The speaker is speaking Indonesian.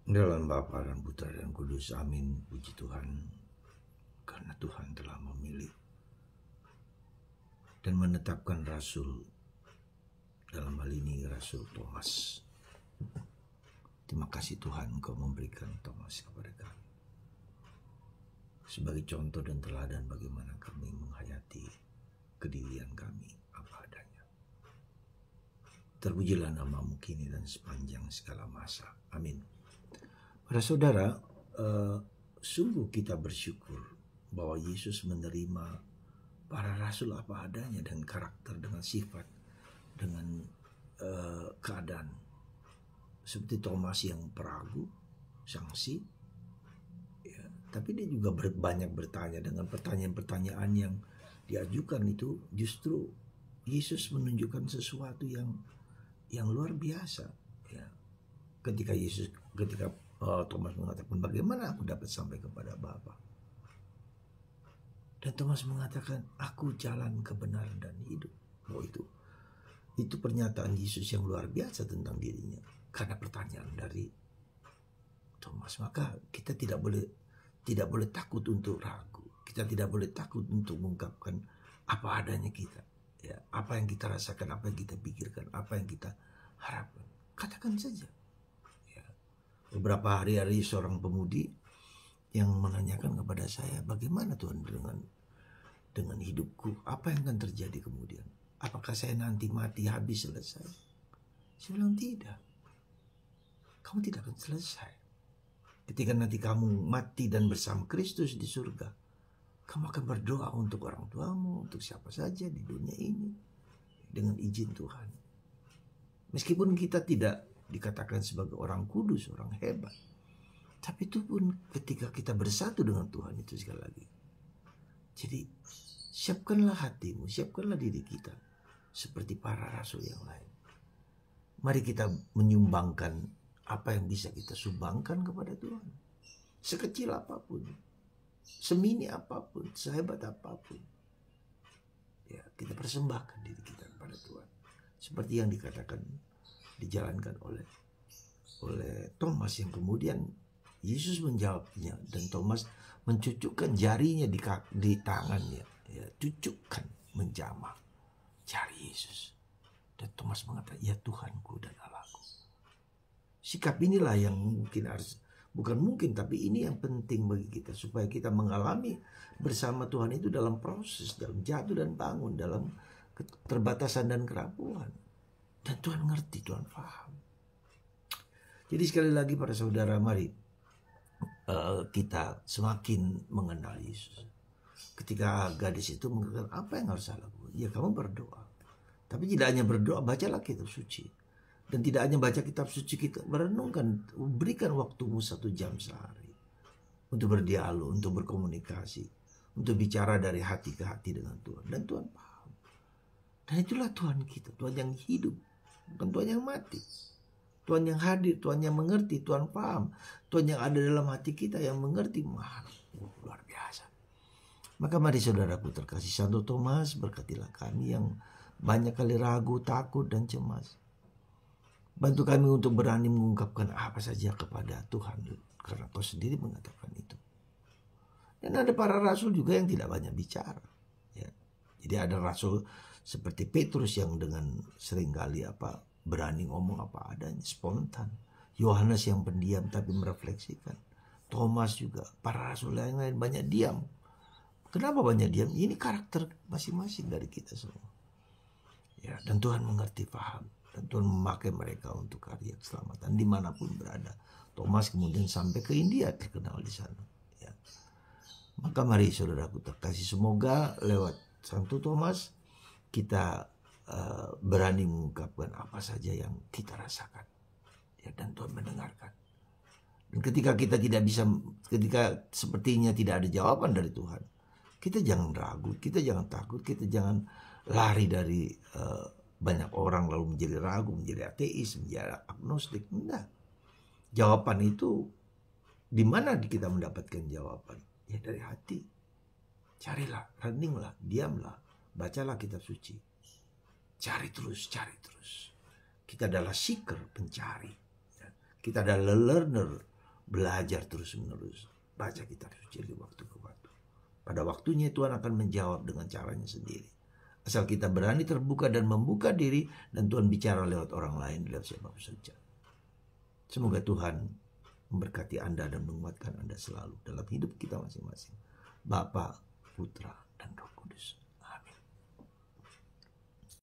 Dalam Bapa dan Putra dan Kudus, amin. Puji Tuhan, karena Tuhan telah memilih dan menetapkan Rasul, dalam hal ini Rasul Thomas. Terima kasih Tuhan, Engkau memberikan Thomas kepada kami sebagai contoh dan teladan bagaimana kami menghayati kedirian kami apa adanya. Terpujilah namamu kini dan sepanjang segala masa. Amin. Para saudara, sungguh kita bersyukur bahwa Yesus menerima para rasul apa adanya dan karakter dengan sifat, dengan keadaan. Seperti Thomas yang peragu, sangsi, ya, tapi dia juga banyak bertanya dengan pertanyaan-pertanyaan yang diajukan itu. Justru Yesus menunjukkan sesuatu yang luar biasa. Ya. Ketika Thomas mengatakan, bagaimana aku dapat sampai kepada Bapa? Dan Thomas mengatakan, aku jalan kebenaran dan hidup. Oh, itu pernyataan Yesus yang luar biasa tentang dirinya. Karena pertanyaan dari Thomas, maka kita tidak boleh takut untuk ragu. Kita tidak boleh takut untuk mengungkapkan apa adanya kita. Ya, apa yang kita rasakan, apa yang kita pikirkan, apa yang kita harapkan. Katakan saja. Beberapa hari-hari seorang pemudi yang menanyakan kepada saya, bagaimana Tuhan dengan hidupku? Apa yang akan terjadi kemudian? Apakah saya nanti mati habis selesai? Saya bilang tidak. Kamu tidak akan selesai. Ketika nanti kamu mati dan bersama Kristus di surga, kamu akan berdoa untuk orang tuamu, untuk siapa saja di dunia ini dengan izin Tuhan. Meskipun kita tidak dikatakan sebagai orang kudus, orang hebat, tapi itu pun ketika kita bersatu dengan Tuhan itu sekali lagi. Jadi siapkanlah hatimu, siapkanlah diri kita seperti para rasul yang lain. Mari kita menyumbangkan apa yang bisa kita sumbangkan kepada Tuhan. Sekecil apapun, semini apapun, sehebat apapun, ya, kita persembahkan diri kita kepada Tuhan. Seperti yang dikatakan, dijalankan oleh Thomas, yang kemudian Yesus menjawabnya, dan Thomas mencucukkan jarinya di tangannya, ya, cucukkan, menjamah jari Yesus, dan Thomas mengatakan, ya Tuhanku dan Allahku. Sikap inilah yang tapi ini yang penting bagi kita, supaya kita mengalami bersama Tuhan itu dalam proses, dalam jatuh dan bangun, dalam keterbatasan dan kerapuhan. Dan Tuhan ngerti, Tuhan paham. Jadi sekali lagi para saudara, mari kita semakin mengenal Yesus. Ketika gadis itu mengatakan, apa yang harus saya lakukan? Ya, kamu berdoa. Tapi tidak hanya berdoa, bacalah kitab suci. Dan tidak hanya baca kitab suci, kita merenungkan, berikan waktumu 1 jam sehari untuk berdialog, untuk berkomunikasi, untuk bicara dari hati ke hati dengan Tuhan. Dan Tuhan paham. Dan itulah Tuhan kita, Tuhan yang hidup, bukan Tuhan yang mati. Tuhan yang hadir, Tuhan yang mengerti, Tuhan paham. Tuhan yang ada dalam hati kita, yang mengerti. Luar biasa. Maka mari saudaraku terkasih, Santo Thomas, berkatilah kami yang banyak kali ragu, takut, dan cemas. Bantu kami untuk berani mengungkapkan apa saja kepada Tuhan, karena Kau sendiri mengatakan itu. Dan ada para rasul juga yang tidak banyak bicara. Ya. Jadi ada rasul seperti Petrus yang dengan seringkali berani ngomong apa adanya, spontan. Yohanes yang pendiam tapi merefleksikan. Thomas juga, para rasul yang lain banyak diam. Kenapa banyak diam? Ini karakter masing-masing dari kita semua. Ya, dan Tuhan mengerti, paham. Dan Tuhan memakai mereka untuk karya keselamatan dimanapun berada. Thomas kemudian sampai ke India, terkenal di sana. Ya. Maka mari saudaraku terkasih, semoga lewat Santo Thomas kita berani mengungkapkan apa saja yang kita rasakan, ya, dan Tuhan mendengarkan. Dan ketika kita ketika sepertinya tidak ada jawaban dari Tuhan, kita jangan ragu, kita jangan takut, kita jangan lari dari banyak orang lalu menjadi ragu, menjadi ateis, menjadi agnostik. Enggak. Jawaban itu di mana kita mendapatkan jawaban? Ya, dari hati. Carilah, renunglah, diamlah, bacalah kitab suci. Cari terus, cari terus. Kita adalah seeker, pencari. Kita adalah learner, belajar terus-menerus, baca kitab suci dari waktu ke waktu. Pada waktunya Tuhan akan menjawab dengan caranya sendiri. Asal kita berani terbuka dan membuka diri, dan Tuhan bicara lewat orang lain, lewat siapa saja. Semoga Tuhan memberkati Anda dan menguatkan Anda selalu dalam hidup kita masing-masing. Bapa, Putra, dan Roh Kudus.